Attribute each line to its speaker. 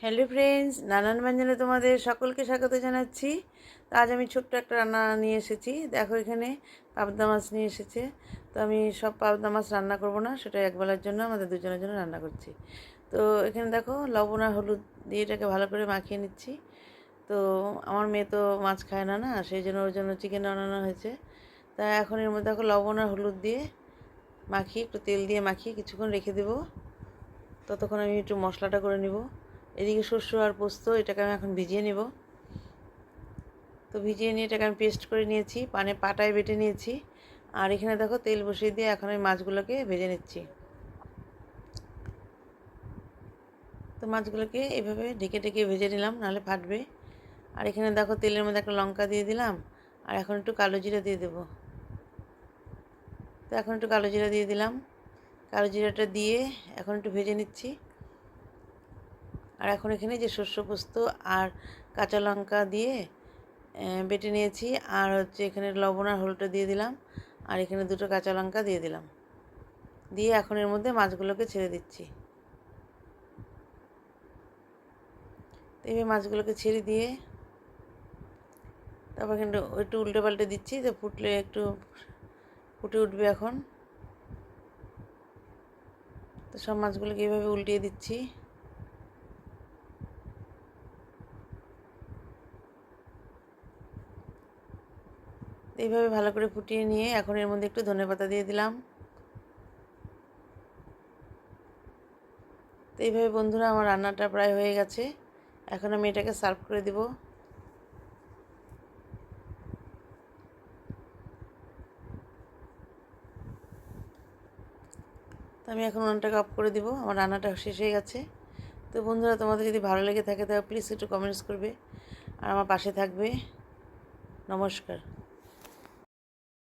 Speaker 1: Hello friends, নানান ব্যঞ্জনে তোমাদের সকলকে স্বাগত জানাচ্ছি। তো আজ আমি ছোট্ট একটা রান্না নিয়ে এসেছি। দেখো, এখানে পাবদা মাছ নিয়ে এসেছে। তো আমি সব পাবদা মাছ রান্না করব না, সেটা একবেলার জন্য আমাদের দুজনের জন্য রান্না করছি। তো এখানে দেখো, লবণ আর হলুদ দিয়ে এটাকে ভালো করে মাখিয়ে নিচ্ছি। তো আমার মেয়ে তো মাছ খায় না, সেই জন্য ওর জন্য চিকেন বানানো হয়েছে। তা এখন এর মধ্যে দেখো লবণ আর হলুদ দিয়ে মাখিয়ে, একটু তেল দিয়ে মাখিয়ে কিছুক্ষণ রেখে দেবো। ততক্ষণ আমি একটু মশলাটা করে নিব। এদিকে শস্য আর পোস্ত, এটাকে আমি এখন ভিজিয়ে নেব। তো ভিজিয়ে নিয়ে এটাকে আমি পেস্ট করে নিয়েছি, পাটায় বেটে নিয়েছি। আর এখানে দেখো, তেল বসিয়ে দিয়ে এখন আমি মাছগুলোকে ভেজে নিচ্ছি। তো মাছগুলোকে এভাবে ঢেকে ঢেকে ভেজে নিলাম, নাহলে ফাটবে। আর এখানে দেখো, তেলের মধ্যে একটা লঙ্কা দিয়ে দিলাম। আর এখন একটু কালো জিরা দিয়ে দেবো। তো এখন একটু কালো জিরা দিয়ে দিলাম। কালো জিরাটা দিয়ে এখন একটু ভেজে নিচ্ছি। আর এখন এখানে যে শস্য পোস্ত আর কাঁচা লঙ্কা দিয়ে বেটে নিয়েছি, আর হচ্ছে এখানে লবণ আর হলুদটা দিয়ে দিলাম। আর এখানে দুটো কাঁচা লঙ্কা দিয়ে দিলাম, দিয়ে এখন এর মধ্যে মাছগুলোকে ছেড়ে দিচ্ছি। এইভাবে মাছগুলোকে ছেড়ে দিয়ে তারপর কিন্তু একটু উল্টে পাল্টে দিচ্ছি। তো ফুটলে একটু ফুটে উঠবে এখন। তো সব মাছগুলোকে এইভাবে উল্টিয়ে দিচ্ছি। এইভাবে ভালো করে ফুটিয়ে নিয়ে এখন এর মধ্যে একটু ধনেপাতা দিয়ে দিলাম। তো এইভাবে বন্ধুরা, আমার রান্নাটা প্রায় হয়ে গেছে। এখন আমি এটাকে সার্ভ করে দেব। তো আমি এখন উনুনটাকে অফ করে দিব, আমার রান্নাটা শেষ হয়ে গেছে। তো বন্ধুরা, তোমাদের যদি ভালো লেগে থাকে তাহলে প্লিজ একটু কমেন্টস করবে আর আমার পাশে থাকবে। নমস্কার।